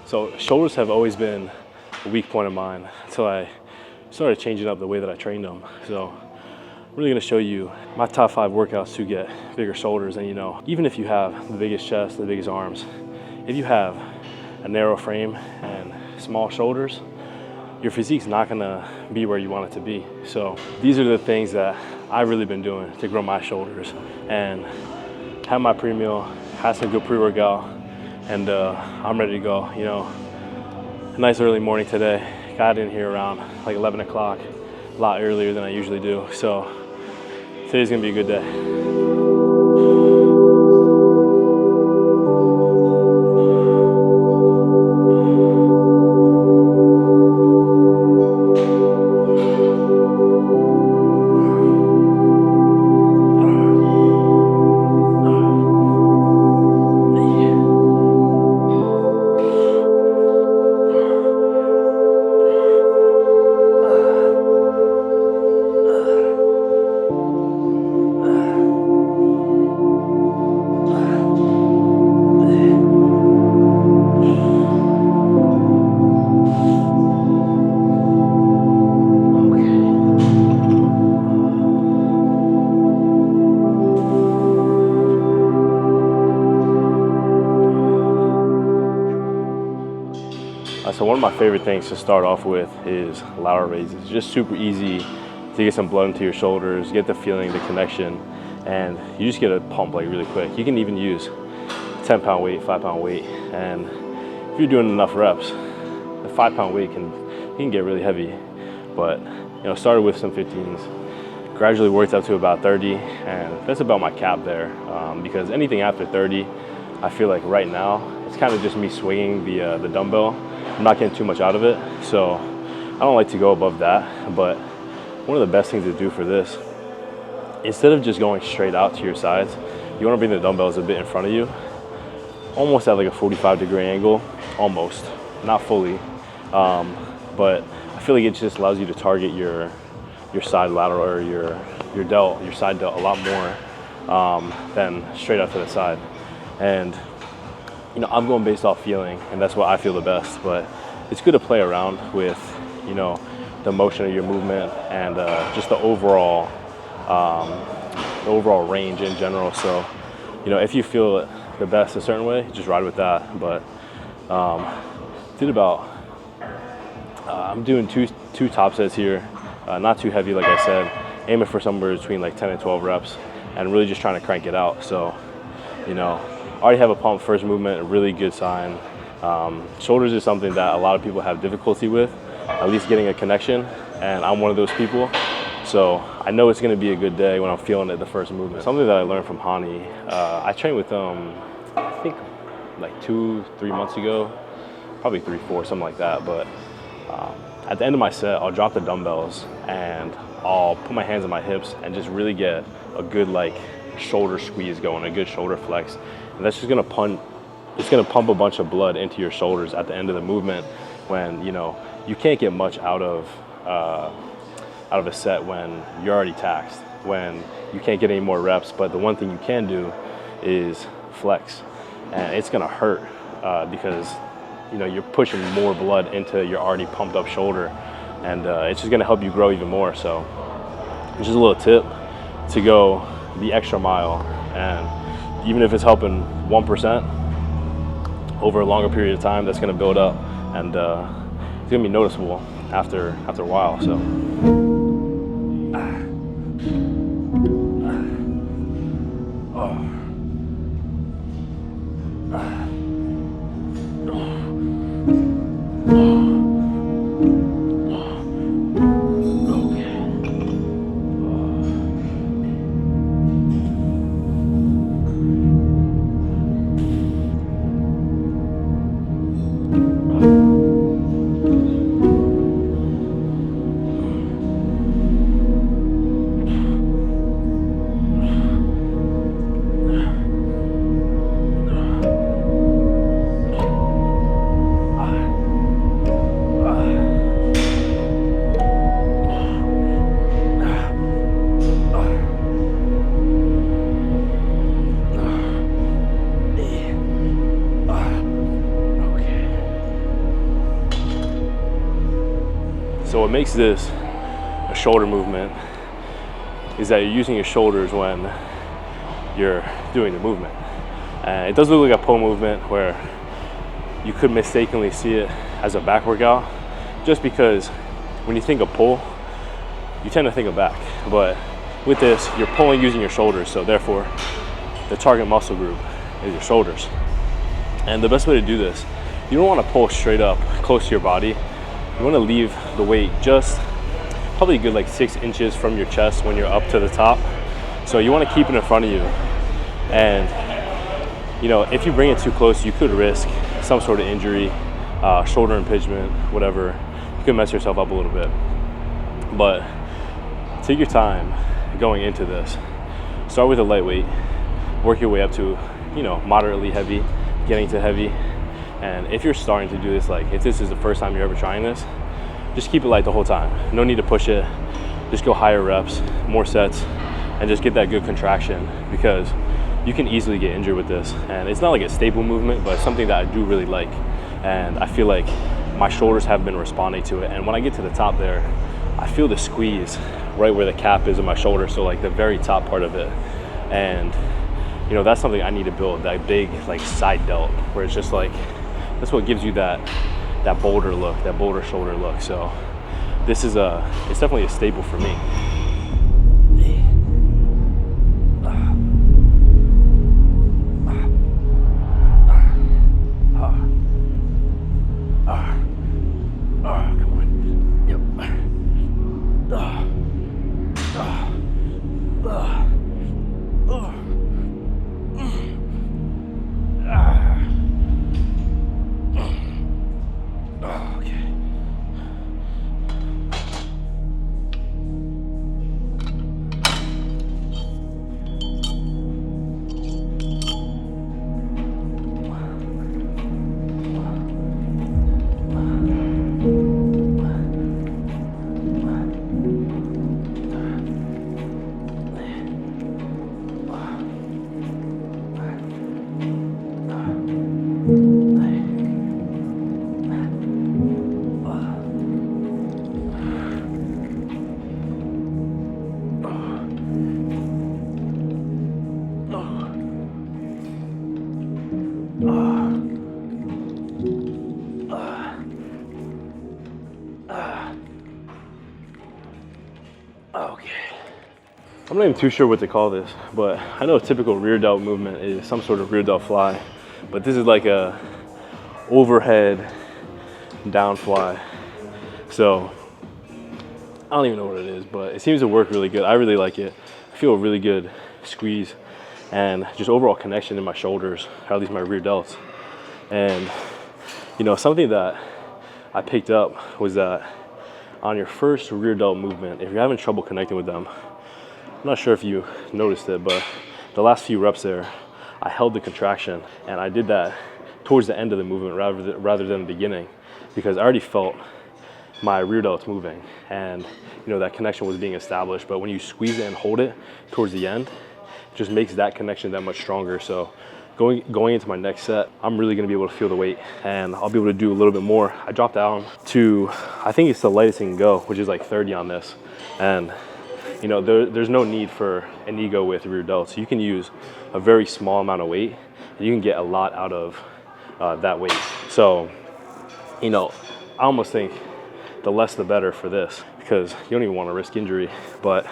So shoulders have always been a weak point of mine until I started changing up the way that I trained them. So I'm really gonna show you my top 5 workouts to get bigger shoulders. And even if you have the biggest chest, the biggest arms, if you have a narrow frame and small shoulders, your physique's not gonna be where you want it to be. So these are the things that I've really been doing to grow my shoulders and have my pre-meal, have some good pre-workout, and I'm ready to go. A nice early morning today. Got in here around like 11 o'clock, a lot earlier than I usually do. So today's gonna be a good day. So one of my favorite things to start off with is lateral raises. Just super easy to get some blood into your shoulders, get the feeling, the connection, and you just get a pump like really quick. You can even use 10-pound weight, 5-pound weight, and if you're doing enough reps, the 5-pound weight can get really heavy. But started with some 15s, gradually worked up to about 30, and that's about my cap there. Because anything after 30, I feel like right now it's kind of just me swinging the dumbbell. I'm not getting too much out of it, so I don't like to go above that. But one of the best things to do for this, instead of just going straight out to your sides, you want to bring the dumbbells a bit in front of you, almost at like a 45-degree angle, almost, not fully. But I feel like it just allows you to target your side lateral or your side delt a lot more than straight out to the side. And I'm going based off feeling, and that's what I feel the best, but it's good to play around with, the motion of your movement and just the overall range in general. So, if you feel it the best a certain way, just ride with that. But I'm doing two top sets here, not too heavy, like I said, aiming for somewhere between like 10 and 12 reps, and really just trying to crank it out. So, already have a pump first movement, a really good sign. Shoulders is something that a lot of people have difficulty with, at least getting a connection, and I'm one of those people. So I know it's gonna be a good day when I'm feeling it the first movement. Something that I learned from Hani, I trained with them, I think like 2-3 months ago, probably 3-4, something like that. But at the end of my set, I'll drop the dumbbells and I'll put my hands on my hips and just really get a good shoulder squeeze going, a good shoulder flex. And that's just gonna pump a bunch of blood into your shoulders at the end of the movement when you can't get much out of a set when you're already taxed, when you can't get any more reps. But the one thing you can do is flex, and it's gonna hurt because you're pushing more blood into your already pumped up shoulder, and it's just gonna help you grow even more. So it's just a little tip to go the extra mile, and even if it's helping 1% over a longer period of time, that's gonna build up, and it's gonna be noticeable after a while. So So what makes this a shoulder movement is that you're using your shoulders when you're doing the movement. And it does look like a pull movement where you could mistakenly see it as a back workout, just because when you think of pull, you tend to think of back. But with this, you're pulling using your shoulders, so therefore the target muscle group is your shoulders. And the best way to do this, you don't want to pull straight up close to your body. You want to leave the weight just probably a good like 6 inches from your chest when you're up to the top. So you want to keep it in front of you. And if you bring it too close, you could risk some sort of injury, shoulder impingement, whatever. You could mess yourself up a little bit. But take your time going into this. Start with a lightweight, work your way up to, moderately heavy, getting to heavy. And if you're starting to do this, like if this is the first time you're ever trying this, just keep it light the whole time. No need to push it. Just go higher reps, more sets, and just get that good contraction, because you can easily get injured with this. And it's not like a staple movement, but it's something that I do really like. And I feel like my shoulders have been responding to it. And when I get to the top there, I feel the squeeze right where the cap is of my shoulder. So like the very top part of it. And that's something I need to build, that big like side delt, where it's just like, that's what gives you that boulder look, that boulder shoulder look. So this is it's definitely a staple for me. Okay. I'm not even too sure what to call this, but I know a typical rear delt movement is some sort of rear delt fly, but this is like a overhead down fly. So I don't even know what it is, but it seems to work really good. I really like it. I feel a really good squeeze and just overall connection in my shoulders, or at least my rear delts. And something that I picked up was that on your first rear delt movement, if you're having trouble connecting with them, I'm not sure if you noticed it, but the last few reps there, I held the contraction, and I did that towards the end of the movement rather than the beginning, because I already felt my rear delts moving, and that connection was being established. But when you squeeze it and hold it towards the end, it just makes that connection that much stronger. So going into my next set, I'm really gonna be able to feel the weight, and I'll be able to do a little bit more. I dropped down to, I think it's the lightest it can go, which is like 30 on this. And there's no need for an ego with rear delts. You can use a very small amount of weight, and you can get a lot out of that weight. So, I almost think the less the better for this, because you don't even want to risk injury. But,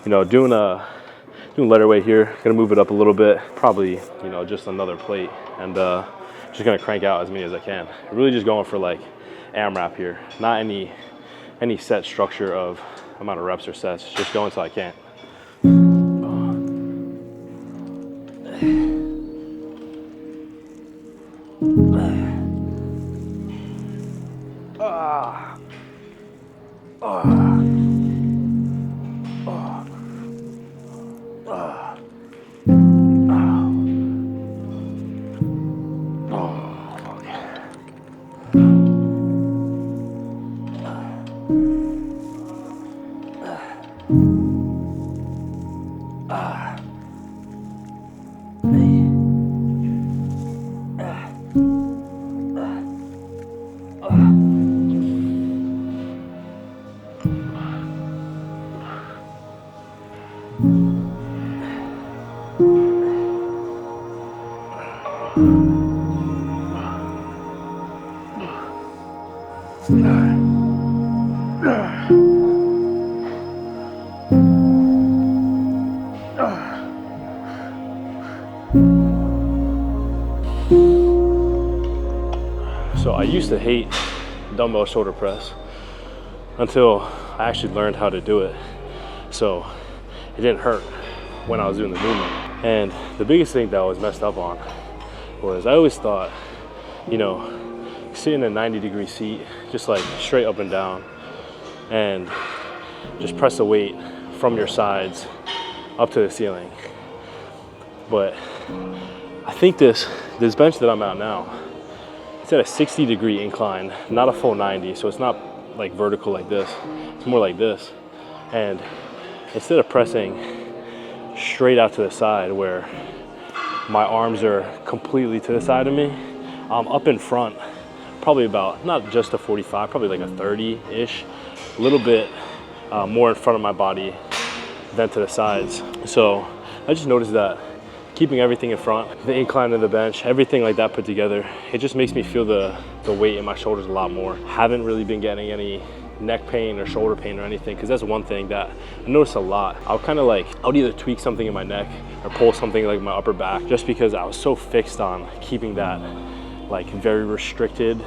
doing lighter weight here, gonna move it up a little bit, probably, just another plate, and just gonna crank out as many as I can. Really just going for like AMRAP here, not any set structure of amount of reps or sets, just going till I can't. So I used to hate dumbbell shoulder press until I actually learned how to do it. So it didn't hurt when I was doing the movement. And the biggest thing that I was messed up on was I always thought, you know, sit in a 90-degree seat, just like straight up and down, and just press the weight from your sides up to the ceiling. But I think this bench that I'm at now, it's at a 60-degree incline, not a full 90, so it's not like vertical like this, it's more like this. And instead of pressing straight out to the side where my arms are completely to the side of me, I'm up in front, probably about, not just a 45, probably like a 30-ish, a little bit more in front of my body than to the sides. So I just noticed that keeping everything in front, the incline of the bench, everything like that put together, it just makes me feel the weight in my shoulders a lot more. Haven't really been getting any neck pain or shoulder pain or anything, because that's one thing that I noticed a lot. I'll either tweak something in my neck or pull something like my upper back, just because I was so fixed on keeping that like very restricted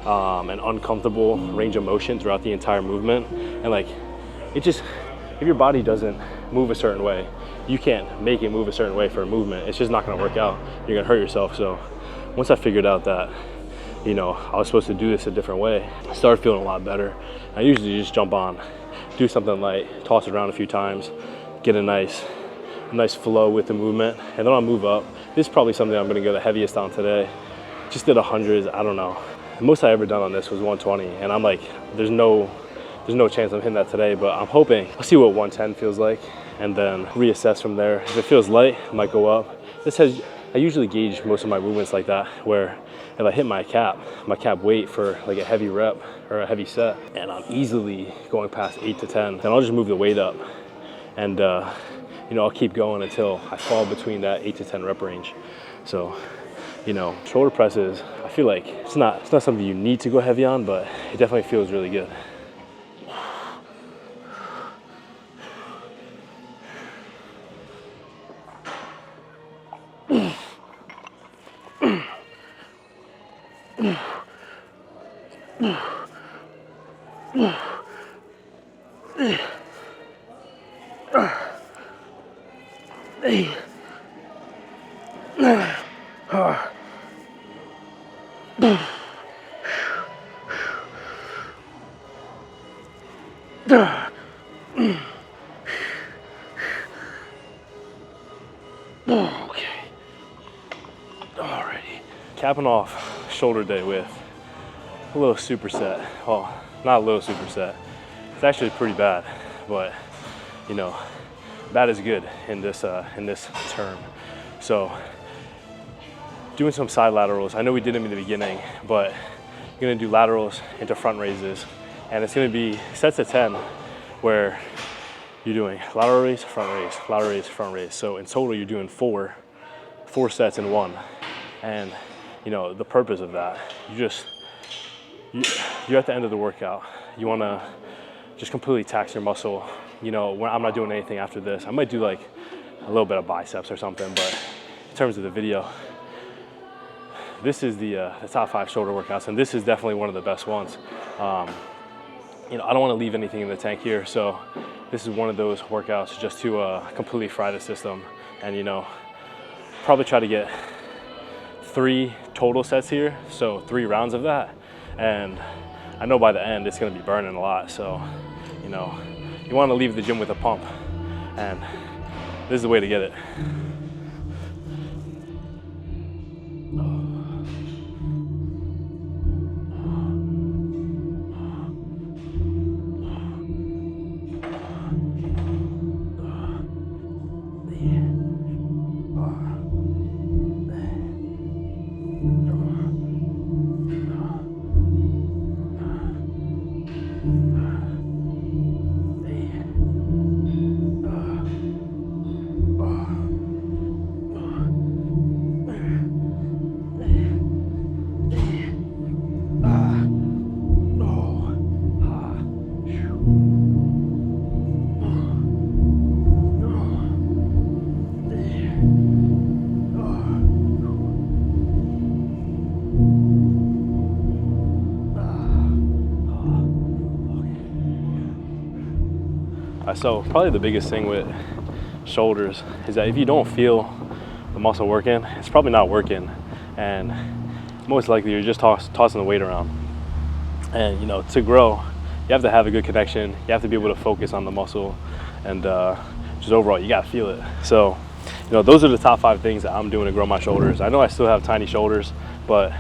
and uncomfortable range of motion throughout the entire movement. And like, it just, if your body doesn't move a certain way, you can't make it move a certain way for a movement. It's just not gonna work out. You're gonna hurt yourself. So once I figured out that, you know, I was supposed to do this a different way, I started feeling a lot better. I usually just jump on, do something light, toss it around a few times, get a nice flow with the movement, and then I'll move up. This is probably something I'm gonna go the heaviest on today. Just did 100s, I don't know. The most I ever done on this was 120, and I'm like, there's no chance I'm hitting that today, but I'm hoping. I'll see what 110 feels like, and then reassess from there. If it feels light, I might go up. I usually gauge most of my movements like that, where if I hit my cap weight for like a heavy rep or a heavy set, and I'm easily going past 8 to 10, then I'll just move the weight up, and you know, I'll keep going until I fall between that 8 to 10 rep range. So, you know, shoulder presses, I feel like it's not something you need to go heavy on, but it definitely feels really good. Okay. Alrighty. Capping off shoulder day with a little superset. Well, not a little superset. It's actually pretty bad, but you know, bad is good in this term. So, doing some side laterals. I know we did them in the beginning, but you're gonna do laterals into front raises, and it's gonna be sets of 10 where you're doing lateral raise, front raise, lateral raise, front raise. So in total, you're doing four sets in one. And you know, the purpose of that, you're at the end of the workout. You wanna just completely tax your muscle. You know, when I'm not doing anything after this, I might do like a little bit of biceps or something, but in terms of the video, this is the top 5 shoulder workouts, and this is definitely one of the best ones. You know, I don't want to leave anything in the tank here, so this is one of those workouts just to completely fry the system, and you know, probably try to get 3 total sets here, so 3 rounds of that, and I know by the end it's going to be burning a lot. So you know, you want to leave the gym with a pump, and this is the way to get it. so probably the biggest thing with shoulders is that if you don't feel the muscle working, it's probably not working, and most likely you're just tossing the weight around. And you know, to grow, you have to have a good connection. You have to be able to focus on the muscle, and just overall, you gotta feel it. So, you know, those are the top 5 things that I'm doing to grow my shoulders. I know I still have tiny shoulders, but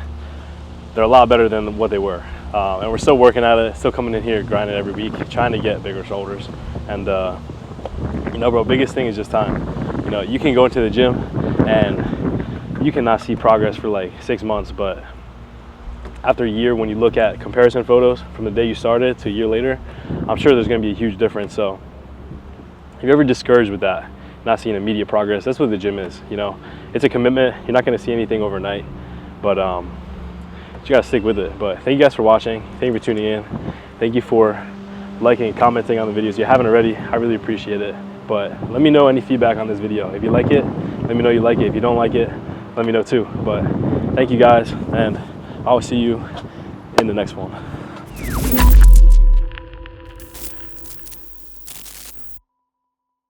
they're a lot better than what they were. And we're still working at it, still coming in here, grinding every week, trying to get bigger shoulders. And you know, bro, biggest thing is just time. You know, you can go into the gym and you cannot see progress for like 6 months, but after a year, when you look at comparison photos from the day you started to a year later, I'm sure there's gonna be a huge difference. So if you're ever discouraged with that, not seeing immediate progress, that's what the gym is. You know, it's a commitment. You're not gonna see anything overnight, but you gotta stick with it. But thank you guys for watching. Thank you for tuning in. Thank you for liking and commenting on the videos. If you haven't already, I really appreciate it. But let me know any feedback on this video. If you like it, let me know you like it. If you don't like it, let me know too. But thank you guys, and I'll see you in the next one.